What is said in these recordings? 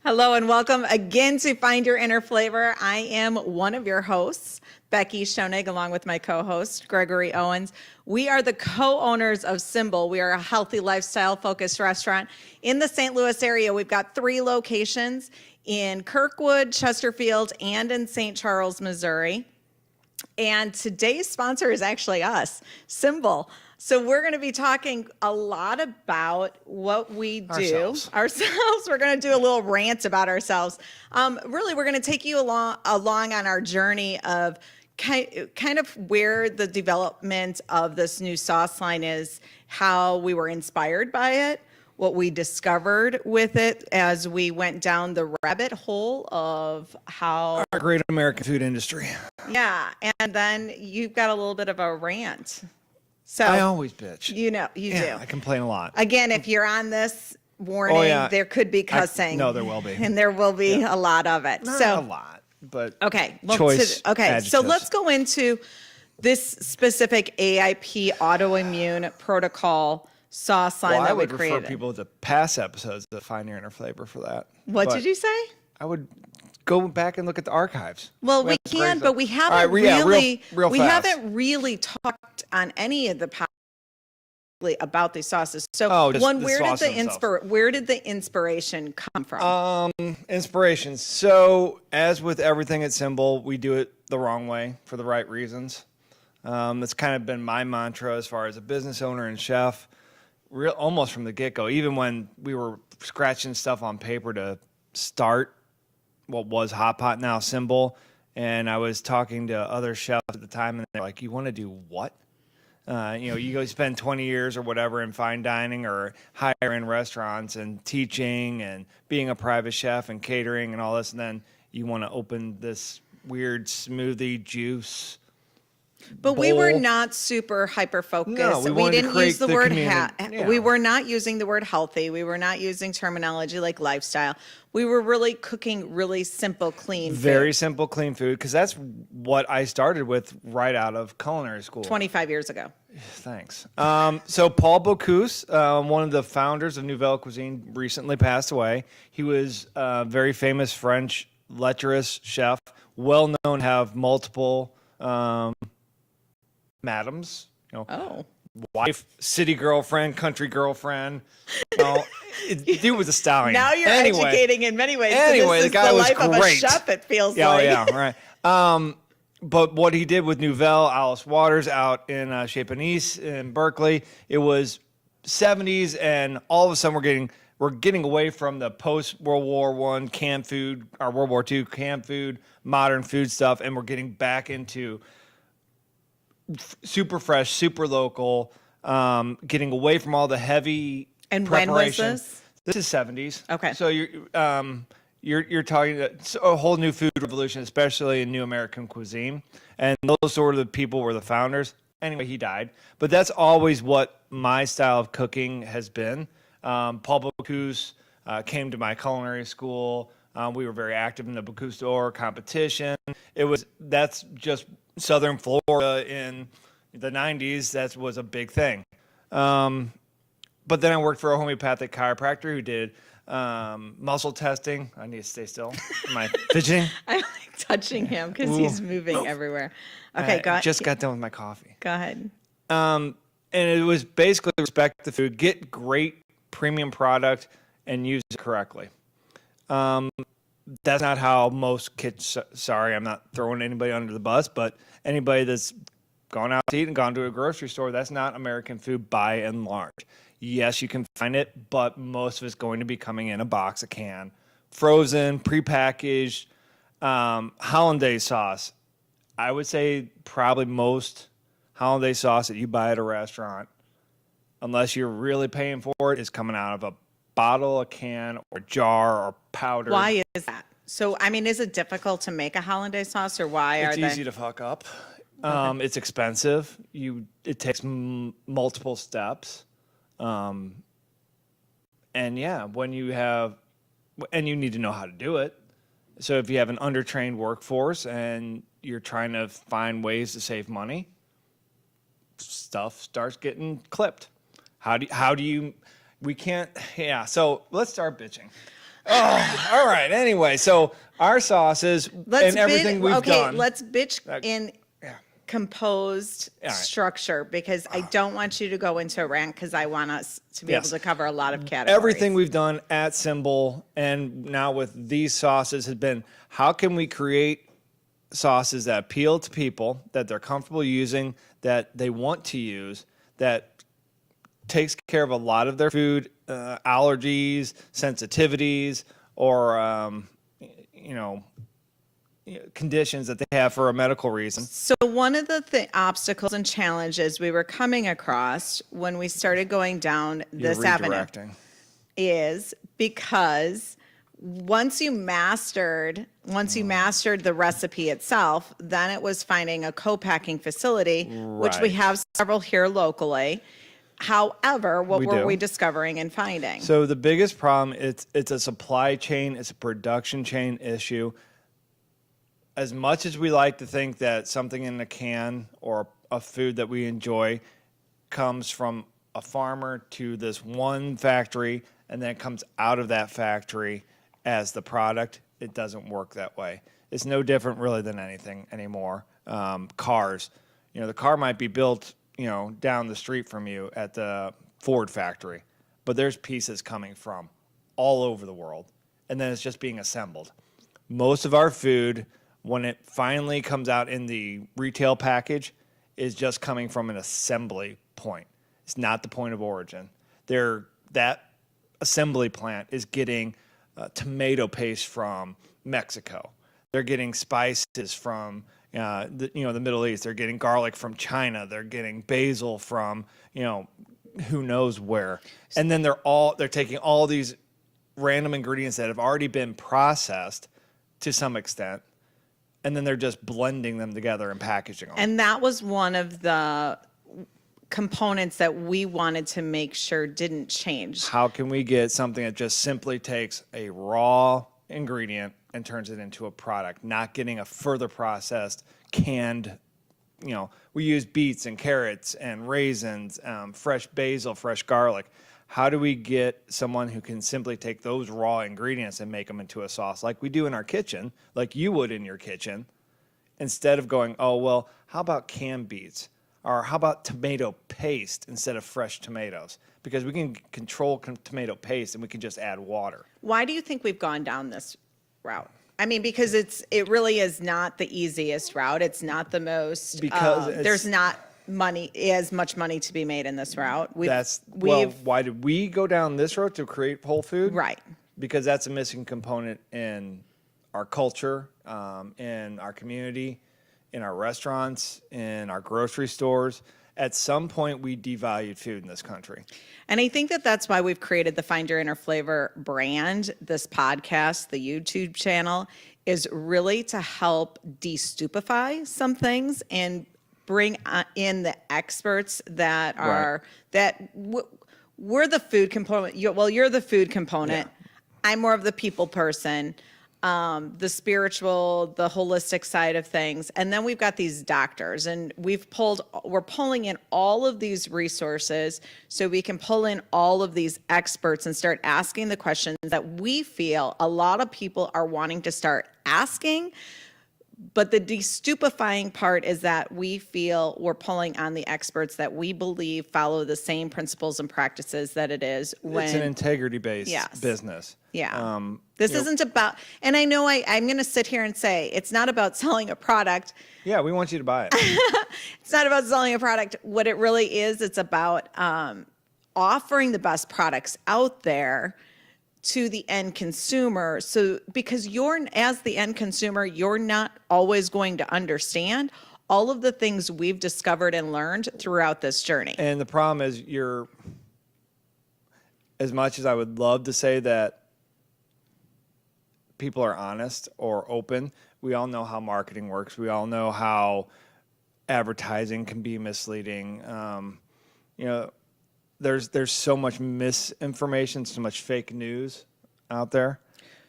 Hello and welcome again to Find Your Inner Flavor. I am one of your hosts, Becky Schoenig, along with my co-host, Gregory Owens. We are the co-owners of SymBowl. We are a healthy lifestyle-focused restaurant in the St. Louis area. We've got 3 locations in Kirkwood, Chesterfield, and in St. Charles, Missouri. And today's sponsor is actually us, SymBowl. So we're going to be talking a lot about what we do ourselves. We're going to do a little rant about ourselves. Really, we're going to take you along on our journey of kind of where the development of this new sauce line is, how we were inspired by it, what we discovered with it as we went down the rabbit hole of how our great American food industry. Yeah, and then you've got a little bit of a rant. So I always bitch. You do. I complain a lot. Again, if you're on this warning, there could be cussing. No, there will be. And there will be a lot of it. Not a lot, but okay. Well, choice adjectives. So let's go into this specific AIP autoimmune protocol sauce line that we created. I would refer people to past episodes of Find Your Inner Flavor for that. What did you say? I would go back and look at the archives. Well, we can, but we haven't we haven't really talked on any of the about these sauces. So where did the inspiration come from? Inspiration. So as with everything at SymBowl, we do it the wrong way for the right reasons. That's kind of been my mantra as far as a business owner and chef, almost from the get-go. Even when we were scratching stuff on paper to start what was Hot Pot, now SymBowl, and I was talking to other chefs at the time, and they're like, "You want to do what? You go spend 20 years or whatever in fine dining or higher-end restaurants and teaching and being a private chef and catering and all this, and then you want to open this weird smoothie juice." But we were not super hyper-focused. No, we didn't use the word we were not using the word healthy. We were not using terminology like lifestyle. We were really cooking really simple, clean food. Very simple, clean food, because that's what I started with right out of culinary school. 25 years ago. Thanks. So Paul Bocuse, one of the founders of Nouvelle Cuisine, recently passed away. He was a very famous French lecherous chef, well known to have multiple madams, wife, city girlfriend, country girlfriend. Dude was a stallion. Now you're educating in many ways. Anyway, so the guy was life great. Of a chef, it feels like. Yeah, right. But what he did with Nouvelle, Alice Waters out in Chez Panisse in Berkeley, it was 70s, and all of a sudden we're getting away from the post World War I canned food, or World War II canned food, modern food stuff, and we're getting back into super fresh, super local, getting away from all the heavy and preparation. When was this? This is 70s. Okay. So you're talking a whole new food revolution, especially in new American cuisine. And those sort of the people were the founders. Anyway, he died. But that's always what my style of cooking has been. Paul Bocuse came to my culinary school. We were very active in the Bocuse d'Or competition. That's just Southern Florida in the 90s. That was a big thing. But then I worked for a homeopathic chiropractor who did muscle testing. I need to stay still. Am I fidgeting? I like touching him because he's moving everywhere. Okay, go ahead. Just got done with my coffee. Go ahead. And it was basically respect the food, get great premium product, and use it correctly. That's not how most kids, sorry, I'm not throwing anybody under the bus, but anybody that's gone out to eat and gone to a grocery store, that's not American food by and large. Yes, you can find it, but most of it's going to be coming in a box, a can, frozen, prepackaged. Hollandaise sauce. I would say probably most Hollandaise sauce that you buy at a restaurant, unless you're really paying for it, is coming out of a bottle, a can, or jar, or powder. Why is that? So, I mean, is it difficult to make a hollandaise sauce, or why are they? It's easy to fuck up. Okay. It's expensive. It takes multiple steps. And yeah, you need to know how to do it. So if you have an undertrained workforce and you're trying to find ways to save money, stuff starts getting clipped. So let's start bitching. All right. Anyway, so our sauces and everything we've done. Let's bitch in composed structure, because I don't want you to go into a rant, because I want us to be able to cover a lot of categories. Everything we've done at SymBowl and now with these sauces has been, how can we create sauces that appeal to people, that they're comfortable using, that they want to use, that takes care of a lot of their food allergies, sensitivities, or conditions that they have for a medical reason. So one of the obstacles and challenges we were coming across when we started going down this avenue is because once you mastered the recipe itself, then it was finding a co-packing facility, which we have several here locally. However, what were we discovering and finding? So the biggest problem, it's a supply chain, it's a production chain issue. As much as we like to think that something in a can or a food that we enjoy comes from a farmer to this one factory and then it comes out of that factory as the product, it doesn't work that way. It's no different really than anything anymore. Cars, the car might be built down the street from you at the Ford factory, but there's pieces coming from all over the world, and then it's just being assembled. Most of our food, when it finally comes out in the retail package, is just coming from an assembly point. It's not the point of origin. That assembly plant is getting tomato paste from Mexico. They're getting spices from the Middle East. They're getting garlic from China. They're getting basil from who knows where. And then they're taking all these random ingredients that have already been processed to some extent, and then they're just blending them together and packaging them. And that was one of the components that we wanted to make sure didn't change. How can we get something that just simply takes a raw ingredient and turns it into a product, not getting a further processed, canned, we use beets and carrots and raisins, fresh basil, fresh garlic. How do we get someone who can simply take those raw ingredients and make them into a sauce like we do in our kitchen, like you would in your kitchen, instead of going, oh, well, how about canned beets? Or how about tomato paste instead of fresh tomatoes? Because we can control tomato paste and we can just add water. Why do you think we've gone down this route? I mean, because it really is not the easiest route. It's not the most, because there's not as much money to be made in this route. Why did we go down this road to create whole food? Right. Because that's a missing component in our culture, in our community, in our restaurants, in our grocery stores. At some point, we devalued food in this country. And I think that's why we've created the Find Your Inner Flavor brand. This podcast, the YouTube channel, is really to help de-stupefy some things and bring in the experts that are, we're the food component. You're the food component. Yeah. I'm more of the people person. The spiritual, the holistic side of things. And then we've got these doctors, and we're pulling in all of these resources so we can pull in all of these experts and start asking the questions that we feel a lot of people are wanting to start asking. But the de-stupefying part is that we feel we're pulling on the experts that we believe follow the same principles and practices that it is when it's an integrity-based business. Yeah. This isn't about, and I know I'm going to sit here and say it's not about selling a product. Yeah, we want you to buy it. It's not about selling a product. What it really is, it's about offering the best products out there to the end consumer. So because as the end consumer, you're not always going to understand all of the things we've discovered and learned throughout this journey. And the problem is as much as I would love to say that people are honest or open, we all know how marketing works. We all know how advertising can be misleading. There's so much misinformation, so much fake news out there.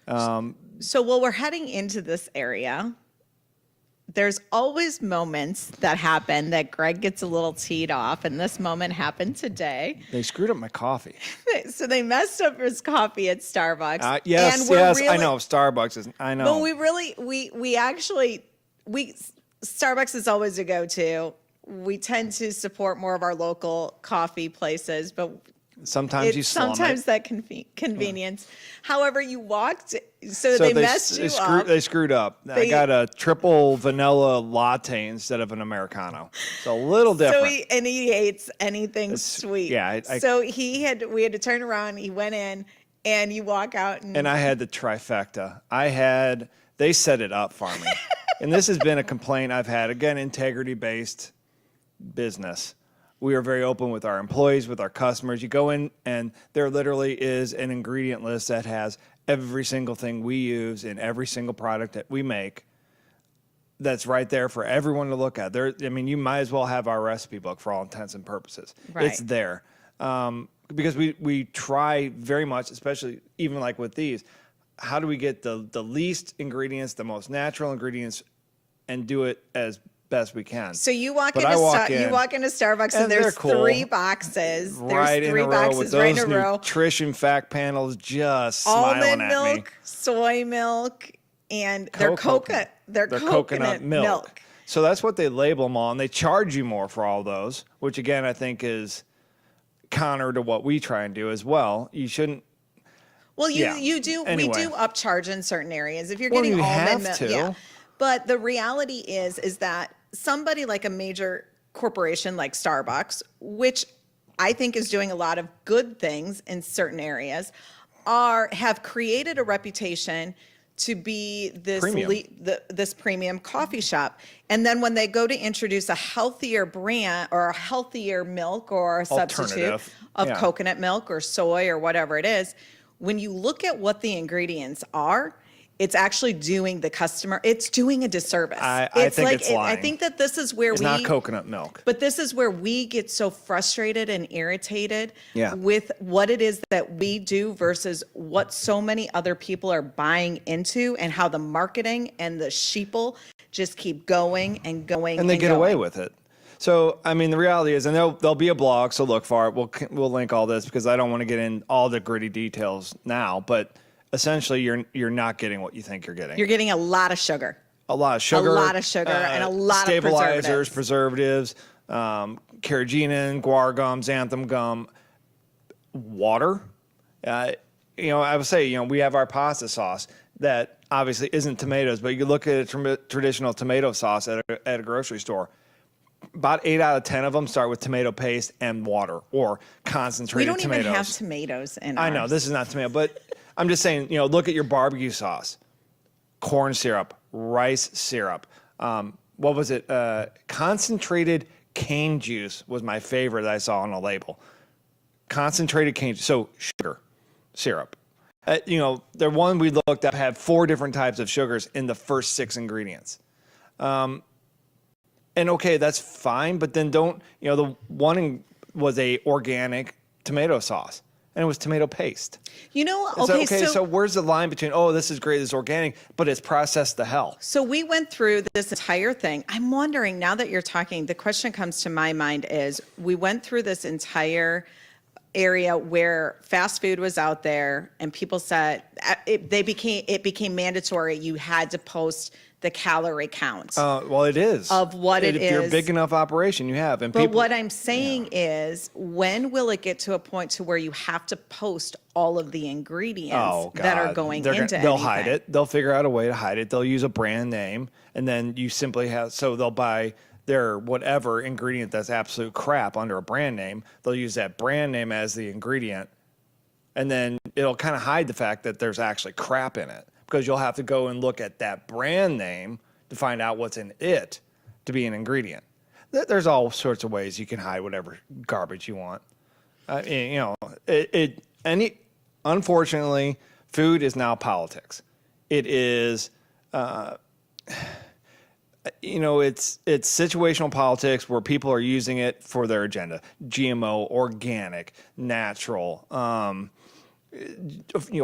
So while we're heading into this area, there's always moments that happen that Greg gets a little teed off, and this moment happened today. They screwed up my coffee. So they messed up his coffee at Starbucks. Yes, I know. Starbucks is, I know. But Starbucks is always a go-to. We tend to support more of our local coffee places, but sometimes you slum sometimes it. that convenience. However, you walked, so they messed you up. They screwed up. I got a triple vanilla latte instead of an Americano. So a little different. So he hates anything sweet. Yeah. So we had to turn around. He went in, and you walk out, and I had the trifecta. They set it up for me, and this has been a complaint I've had. Again, integrity-based business. We are very open with our employees, with our customers. You go in, and there literally is an ingredient list that has every single thing we use in every single product that we make. That's right there for everyone to look at. You might as well have our recipe book for all intents and purposes. Right. It's there because we try very much, especially even like with these. How do we get the least ingredients, the most natural ingredients, and do it as best we can? So you walk into Starbucks, and there's cool. 3 boxes. Right There's 3 in a row boxes with right those in a row. nutrition fact panels just smiling Almond at milk, me. soy milk, and their coconut milk. So that's what they label them all, and they charge you more for all those, which again I think is counter to what we try and do as well. You shouldn't. Well, you do. Anyway. We do upcharge in certain areas if you're getting almond milk. Yeah. But the reality is that somebody like a major corporation like Starbucks, which I think is doing a lot of good things in certain areas, have created a reputation to be this premium coffee shop. And then when they go to introduce a healthier brand or a healthier milk or a substitute of coconut milk or soy or whatever it is, when you look at what the ingredients are, it's actually doing the customer, it's doing a disservice. I think it's lying. I think that this is where it's not coconut milk. But this is where we get so frustrated and irritated Yeah. with what it is that we do versus what so many other people are buying into, and how the marketing and the sheeple just keep going and going. And they get away with it. So, I mean, the reality is, and there'll be a blog, so look for it. We'll link all this because I don't want to get in all the gritty details now, but essentially you're not getting what you think you're getting. You're getting a lot of sugar. A lot of sugar. And a lot of stabilizers, preservatives, carrageenan, guar gum, xanthan gum, water. I would say, we have our pasta sauce that obviously isn't tomatoes, but you look at a traditional tomato sauce at a grocery store. About 8 out of 10 of them start with tomato paste and water or concentrated tomatoes. We don't even have tomatoes in ours. I know, this is not tomato, but I'm just saying, look at your barbecue sauce, corn syrup, rice syrup. What was it? Concentrated cane juice was my favorite that I saw on a label. Concentrated cane juice, so sugar, syrup. The one we looked up had 4 different types of sugars in the first 6 ingredients. And okay, that's fine, but then the one was a organic tomato sauce, and it was tomato paste. So where's the line between, this is great, this is organic, but it's processed to hell? So we went through this entire thing. I'm wondering, now that you're talking, the question comes to my mind is, we went through this entire area where fast food was out there, and people said it became mandatory. You had to post the calorie count. Well, it is. Of what it is. If you're a big enough operation, you have. But what I'm saying is, when will it get to a point to where you have to post all of the ingredients that are going into anything? They'll hide it. They'll figure out a way to hide it. They'll use a brand name, and then you simply so they'll buy their whatever ingredient that's absolute crap under a brand name. They'll use that brand name as the ingredient, and then it'll kind of hide the fact that there's actually crap in it, because you'll have to go and look at that brand name to find out what's in it to be an ingredient. There's all sorts of ways you can hide whatever garbage you want. Unfortunately, food is now politics. It is, it's situational politics where people are using it for their agenda. GMO, organic, natural,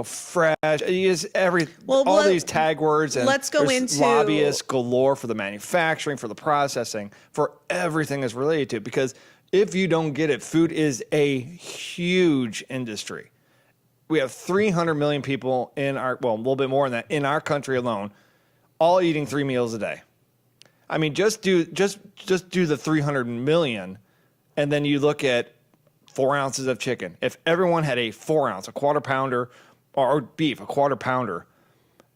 fresh. Use Well, all these tag words, and let's go there's into lobbyists galore for the manufacturing, for the processing, for everything that's related to it. Because if you don't get it, food is a huge industry. We have 300 million people a little bit more than that in our country alone, all eating 3 meals a day. I mean, just do the 300 million, and then you look at 4 ounces of chicken. If everyone had a 4 ounce, a quarter pounder, or beef, a quarter pounder,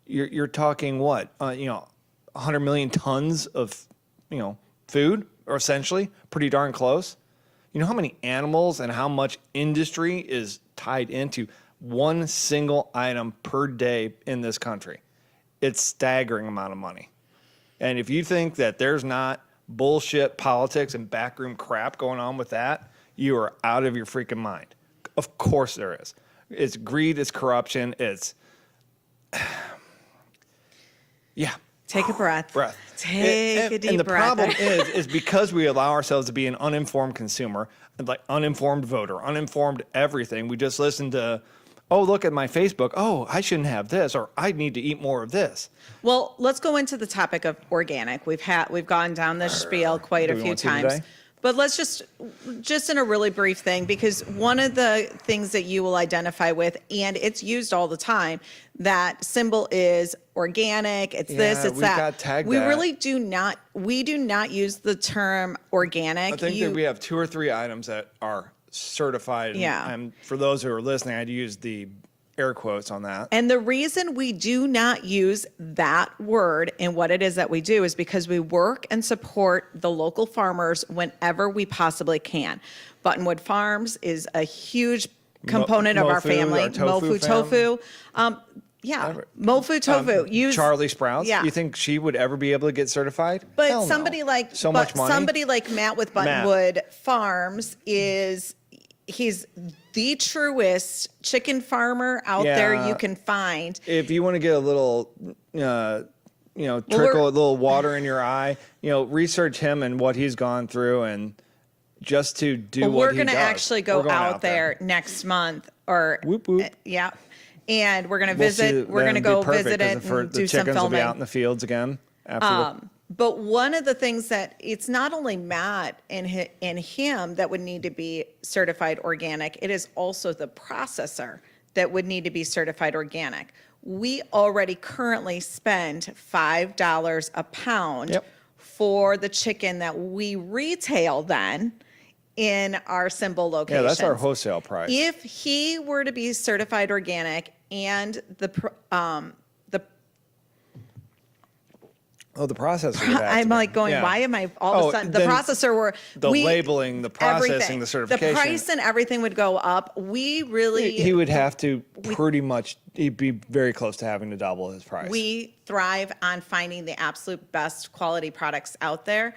you're talking what? 100 million tons of, food, or essentially pretty darn close. You know how many animals and how much industry is tied into one single item per day in this country? It's staggering amount of money. And if you think that there's not bullshit politics and backroom crap going on with that, you are out of your freaking mind. Of course there is. It's greed, it's corruption, yeah. Take a breath. Take a deep breath. And the problem is because we allow ourselves to be an uninformed consumer, like uninformed voter, uninformed everything. We just listen to, oh, look at my Facebook. Oh, I shouldn't have this, or I need to eat more of this. Well, let's go into the topic of organic. We've gone down this spiel quite a few times. But let's just in a really brief thing, because one of the things that you will identify with, and it's used all the time, that SymBowl is organic, it's this, it's that. Got tagged we that. really do not use the term organic. I think that we have 2 or 3 items that are certified. Yeah. And for those who are listening, I'd use the air quotes on that. And the reason we do not use that word in what it is that we do is because we work and support the local farmers whenever we possibly can. Buttonwood Farms is a huge component of our family. Mofu tofu. Mofu tofu. Charlie Sprouts. Yeah. You think she would ever be able to get certified? But Hell somebody no. like much money. Somebody like Matt with Buttonwood Farms he's the truest chicken farmer out there you can find. If you want to get a little, trickle a little water in your eye, research him and what he's gone through, and just to do what he does. We're going to actually go out there next month, or whoop whoop. Yeah, and we're going to visit. We're going to go visit it and do some filming. The chickens will be out in the fields again after But one of the things that it's not only Matt and him that would need to be certified organic, it is also the processor that would need to be certified organic. We already currently spend $5 a pound for the chicken that we retail then in our SymBowl locations. Yeah, that's our wholesale price. If he were to be certified organic and the processor. I'm like going, why am I all of a sudden the processor were the labeling, the processing, everything. the certification. The price and everything would go up. We really he would have to he'd be very close to having to double his price. We thrive on finding the absolute best quality products out there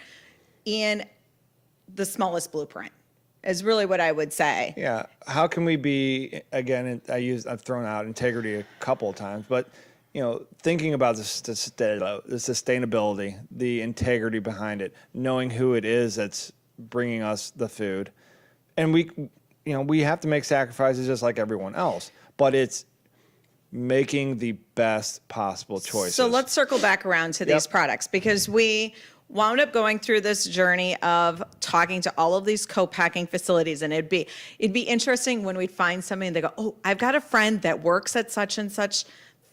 in the smallest blueprint. Is really what I would say. Yeah. How can we be, again, I've thrown out integrity a couple of times, but thinking about the sustainability, the integrity behind it, knowing who it is that's bringing us the food. And we have to make sacrifices just like everyone else, but it's making the best possible choices. So let's circle back around to these products, because we wound up going through this journey of talking to all of these co-packing facilities, and it'd be interesting when we'd find somebody and they go, oh, I've got a friend that works at such and such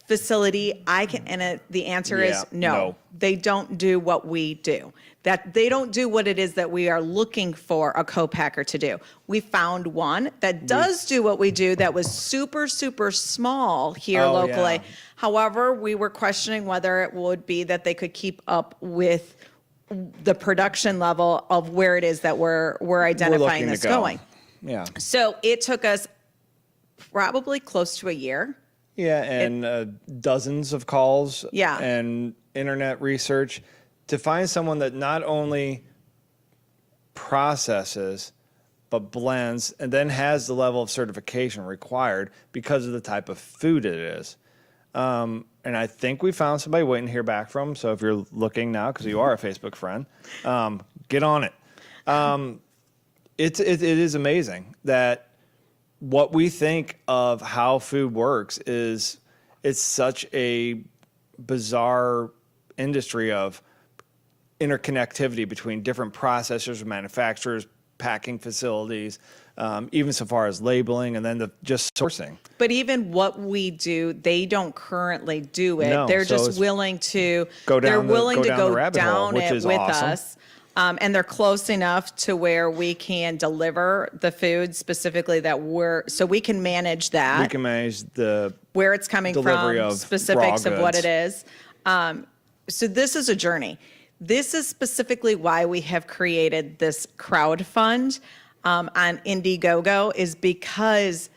facility. The answer is no. They don't do what we do. That they don't do what it is that we are looking for a co-packer to do. We found one that does do what we do, that was super, super small here locally. Yeah. However, we were questioning whether it would be that they could keep up with the production level of where it is that we're identifying this going. Yeah. So it took us probably close to a year. Yeah, and dozens of calls. Yeah. And internet research to find someone that not only processes but blends and then has the level of certification required because of the type of food it is. And I think we found somebody waiting to hear back from. So if you're looking now, because you are a Facebook friend, get on it. It is amazing that what we think of how food works is it's such a bizarre industry of interconnectivity between different processors, manufacturers, packing facilities, even so far as labeling, and then just sourcing. But even what we do, they don't currently do it. No, they're so just it's willing to go down they're the- willing go to down the go rabbit hole, down which it is with awesome. us. And they're close enough to where we can deliver the food specifically so we can manage that. We can manage the where it's coming delivery from, of specifics raw of what goods. it is. So this is a journey. This is specifically why we have created this crowdfund on Indiegogo, is because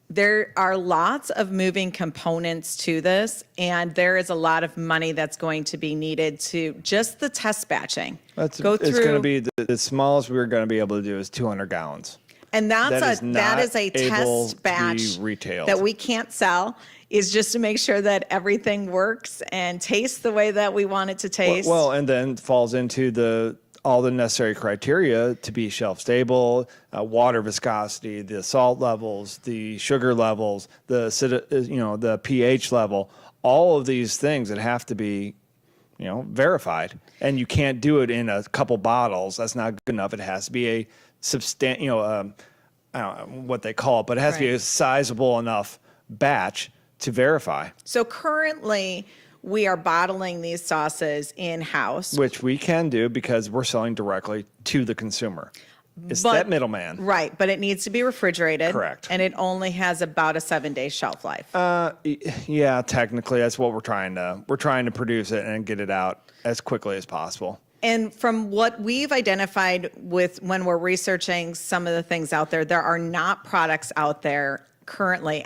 there are lots of moving components to this, and there is a lot of money that's going to be needed to just the test batching. It's going to be the smallest we're going to be able to do is 200 gallons. And that is not a able test to batch be retailed. that we can't sell, is just to make sure that everything works and tastes the way that we want it to taste. Well, and then falls into all the necessary criteria to be shelf stable, water viscosity, the salt levels, the sugar levels, the pH level, all of these things that have to be, verified. And you can't do it in a couple bottles. That's not good enough. It has to be a substantial, I don't know what they call it, but it has to be a sizable enough batch to verify. So currently, we are bottling these sauces in-house. Which we can do because we're selling directly to the consumer. It's that middleman. Right, but it needs to be refrigerated. Correct. And it only has about a 7-day shelf life. Yeah, technically, that's what we're trying to produce it and get it out as quickly as possible. And from what we've identified with when we're researching some of the things out there are not products out there currently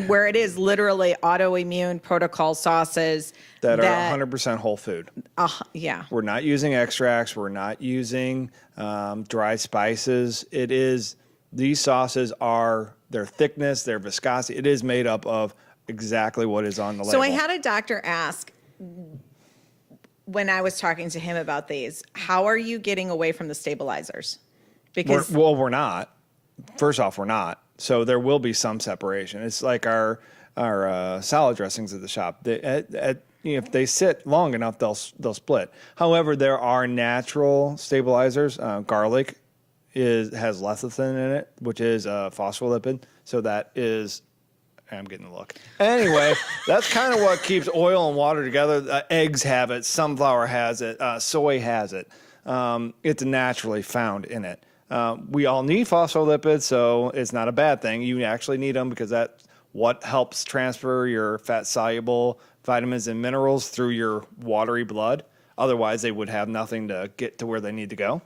where it is literally autoimmune protocol sauces that are 100% whole food. Yeah. We're not using extracts. We're not using dry spices. These sauces their thickness, their viscosity, it is made up of exactly what is on the label. So I had a doctor ask when I was talking to him about these, how are you getting away from the stabilizers? Because we're not. First off, we're not. So there will be some separation. It's like our salad dressings at the shop. If they sit long enough, they'll split. However, there are natural stabilizers. Garlic has lecithin in it, which is a phospholipid. So that is, I'm getting the look. Anyway, that's kind of what keeps oil and water together. Eggs have it. Sunflower has it. Soy has it. It's naturally found in it. We all need phospholipids, so it's not a bad thing. You actually need them because that's what helps transfer your fat-soluble vitamins and minerals through your watery blood. Otherwise, they would have nothing to get to where they need to go.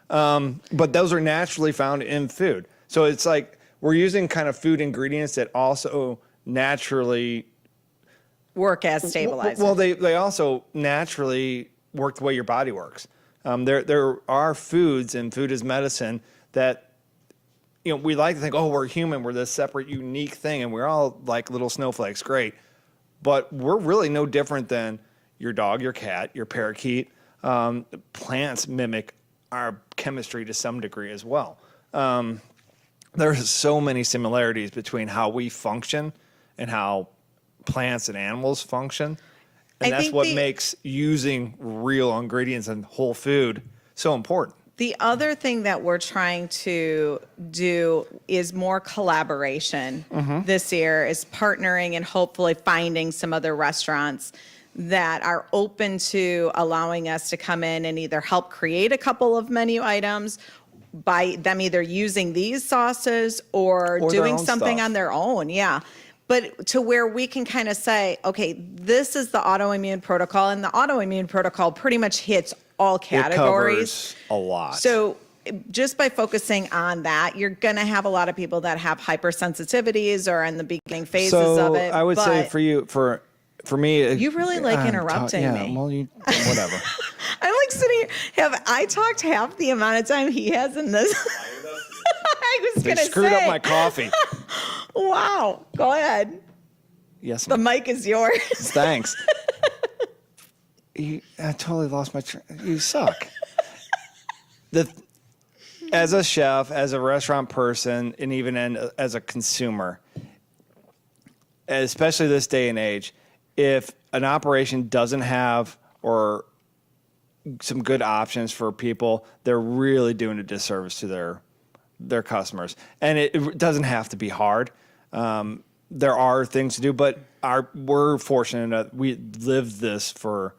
But those are naturally found in food. So it's like we're using kind of food ingredients that also naturally work as stabilizers. Well, they also naturally work the way your body works. There are foods, and food is medicine, that we like to think, oh, we're human, we're this separate, unique thing, and we're all like little snowflakes, great. But we're really no different than your dog, your cat, your parakeet. Plants mimic our chemistry to some degree as well. There's so many similarities between how we function and how plants and animals function. And that's what makes using real ingredients and whole food so important. The other thing that we're trying to do is more collaboration this year, is partnering and hopefully finding some other restaurants that are open to allowing us to come in and either help create a couple of menu items by them either using these sauces or doing something on their own. Yeah. But to where we can kind of say, okay, this is the autoimmune protocol, and the autoimmune protocol pretty much hits all categories. It covers a lot. So just by focusing on that, you're going to have a lot of people that have hypersensitivities or in the beginning phases of it. I would say for me, you really like interrupting me. Yeah, well, whatever. I'm like sitting here. Have I talked half the amount of time he has in this? I was going to say. They screwed up my coffee. Wow. Go ahead. Yes, the mic is yours. Thanks. I totally lost my you suck. as a chef, as a restaurant person, and even as a consumer, especially this day and age, if an operation doesn't have or some good options for people, they're really doing a disservice to their customers. And it doesn't have to be hard. There are things to do, but we're fortunate that we lived this for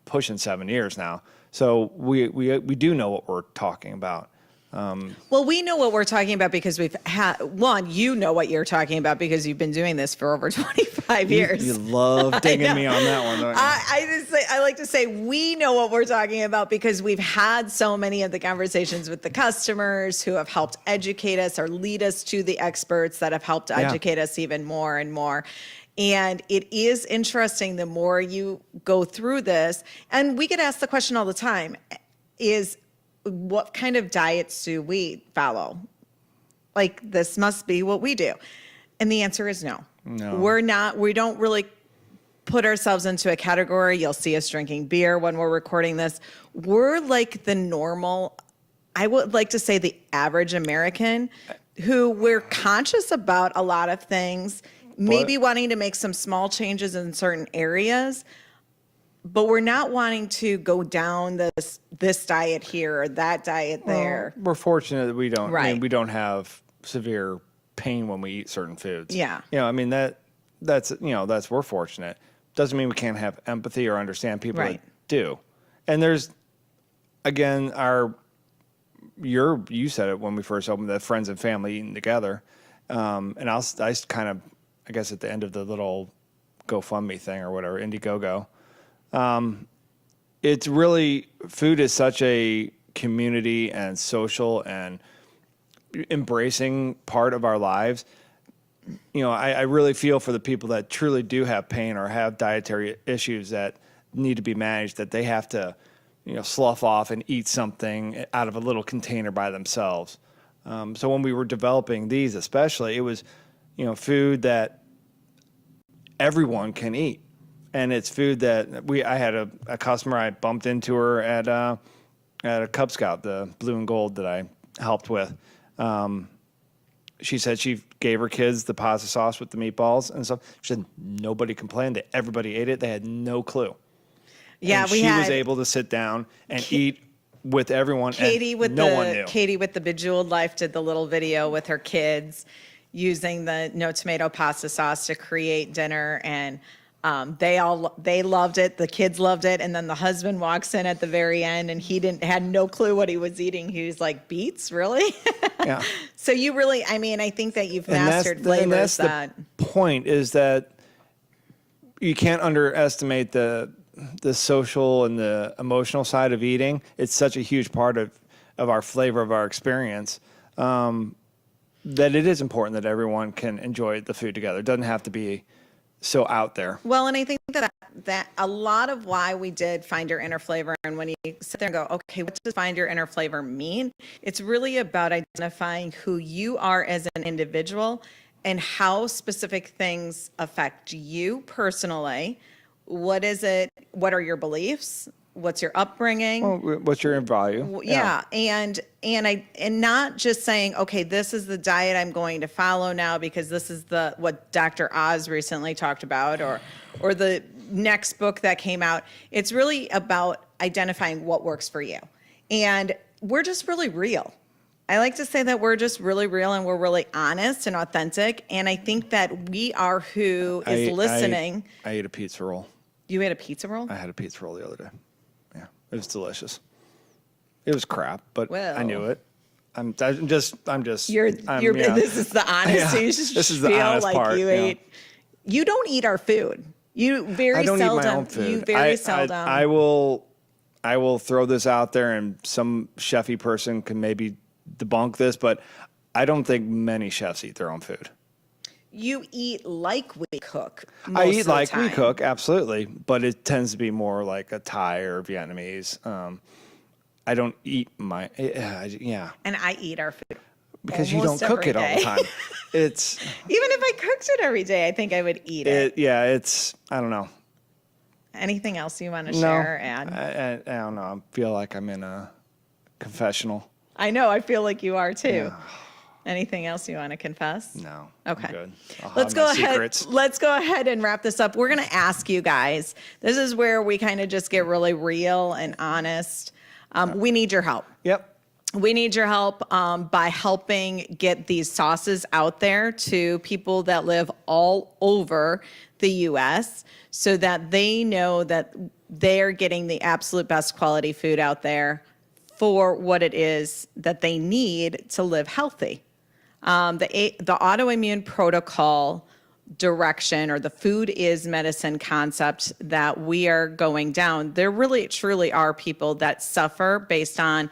pushing 7 years now. So we do know what we're talking about. Well, we know what we're talking about because we've had you know what you're talking about because you've been doing this for over 25 years. You love digging me on that one, don't you? I like to say we know what we're talking about because we've had so many of the conversations with the customers who have helped educate us or lead us to the experts that have helped educate us even more and more. And it is interesting the more you go through this, and we get asked the question all the time, is what kind of diets do we follow? Like, this must be what we do. And the answer is no. No. We don't really put ourselves into a category. You'll see us drinking beer when we're recording this. We're like the normal, I would like to say the average American, who we're conscious about a lot of things, maybe wanting to make some small changes in certain areas, but we're not wanting to go down this diet here or that diet there. Well, we're fortunate that we don't. Right. I mean, we don't have severe pain when we eat certain foods. Yeah. I mean that's we're fortunate. Doesn't mean we can't have empathy or understand people Right. that do. And there's, again, you said it when we first opened, the friends and family eating together. And I kind of, I guess at the end of the little GoFundMe thing or whatever, Indiegogo. It's really, food is such a community and social and embracing part of our lives. I really feel for the people that truly do have pain or have dietary issues that need to be managed, that they have to, slough off and eat something out of a little container by themselves. So when we were developing these, especially, it was, food that everyone can eat. And it's food that I had a customer, I bumped into her at a Cub Scout, the blue and gold that I helped with. She said she gave her kids the pasta sauce with the meatballs and stuff. She said nobody complained. Everybody ate it. They had no clue. Yeah, and she was able to sit down and eat with everyone. Katie with no one knew. Katie with the Bejeweled Life did the little video with her kids using the no tomato pasta sauce to create dinner, and they loved it. The kids loved it, and then the husband walks in at the very end, and he had no clue what he was eating. He was like, "Beets, really?" Yeah. So you really, I think that you've mastered flavors. The point is that you can't underestimate the social and the emotional side of eating. It's such a huge part of our flavor, of our experience, that it is important that everyone can enjoy the food together. It doesn't have to be so out there. Well, and I think that a lot of why we did Find Your Inner Flavor, and when you sit there and go, okay, what does Find Your Inner Flavor mean? It's really about identifying who you are as an individual and how specific things affect you personally. What is it? What are your beliefs? What's your upbringing? Well, what's your value? Yeah. And not just saying, okay, this is the diet I'm going to follow now because this is what Dr. Oz recently talked about, or the next book that came out. It's really about identifying what works for you. And we're just really real. I like to say that we're just really real and we're really honest and authentic. And I think that we are who is listening. I ate a pizza roll. You ate a pizza roll? I had a pizza roll the other day. Yeah, it was delicious. It was crap, but Well. I knew it. I'm just. This is the honesty. Yeah, You just this is the feel honest like part, you ate. You don't eat our food. You very I don't seldom. eat my own food. You very seldom. I will throw this out there, and some chefy person can maybe debunk this, but I don't think many chefs eat their own food. You eat like we cook. I eat like we cook, absolutely, but it tends to be more like a Thai or Vietnamese. I don't eat my, yeah. And I eat our food. Because you don't cook it all the time. It's even if I cooked it every day, I think I would eat it. I don't know. Anything else you want to share or add? I don't know. I feel like I'm in a confessional. I know. I feel like you are too. Anything else you want to confess? No. Okay. I'm good. Let's go ahead and wrap this up. We're going to ask you guys. This is where we kind of just get really real and honest. We need your help. Yep. We need your help by helping get these sauces out there to people that live all over the U.S. so that they know that they're getting the absolute best quality food out there for what it is that they need to live healthy. The Autoimmune Protocol direction, or the food is medicine concept that we are going down, there really truly are people that suffer based on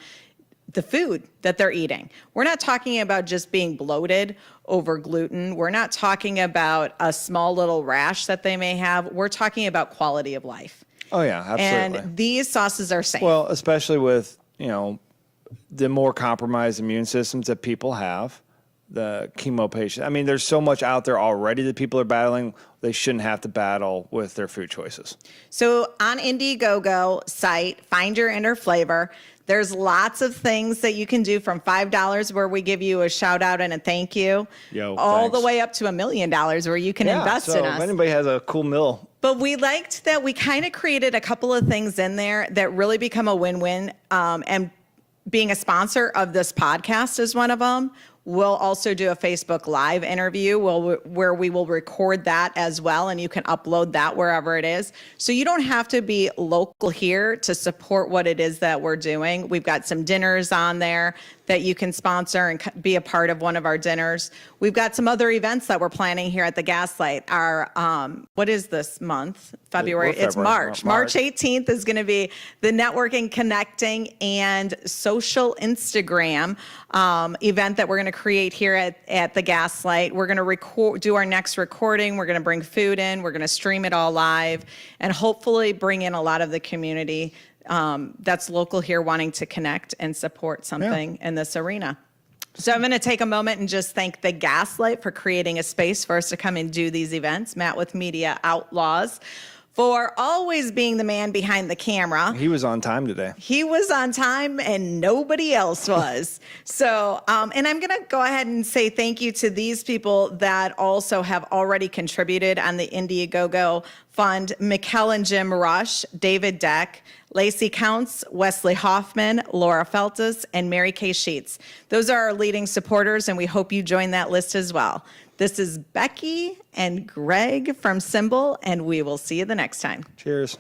the food that they're eating. We're not talking about just being bloated over gluten. We're not talking about a small little rash that they may have. We're talking about quality of life. Oh yeah, absolutely. And these sauces are safe. Well, especially with, the more compromised immune systems that people have, the chemo patients. I mean, there's so much out there already that people are battling. They shouldn't have to battle with their food choices. So on Indiegogo site, find your inner flavor. There's lots of things that you can do, from $5 where we give you a shout out and a thank you, all the way up to $1 million where you can invest in us. If anybody has a cool meal. But we liked that we kind of created a couple of things in there that really become a win-win. And being a sponsor of this podcast is one of them. We'll also do a Facebook Live interview where we will record that as well, and you can upload that wherever it is. So you don't have to be local here to support what it is that we're doing. We've got some dinners on there that you can sponsor and be a part of one of our dinners. We've got some other events that we're planning here at the Gaslight. Our, what is this month? February. It's March. March 18th is going to be the networking, connecting, and social Instagram event that we're going to create here at the Gaslight. We're going to do our next recording. We're going to bring food in. We're going to stream it all live and hopefully bring in a lot of the community that's local here wanting to connect and support something in this arena. So I'm going to take a moment and just thank the Gaslight for creating a space for us to come and do these events. Matt with Media Outlaws for always being the man behind the camera. He was on time today. He was on time and nobody else was. So, and I'm going to go ahead and say thank you to these people that also have already contributed on the Indiegogo Fund: Mikkel and Jim Rush, David Deck, Lacey Counts, Wesley Hoffman, Laura Feltus, and Mary Kay Sheets. Those are our leading supporters, and we hope you join that list as well. This is Becky and Greg from SymBowl, and we will see you the next time. Cheers.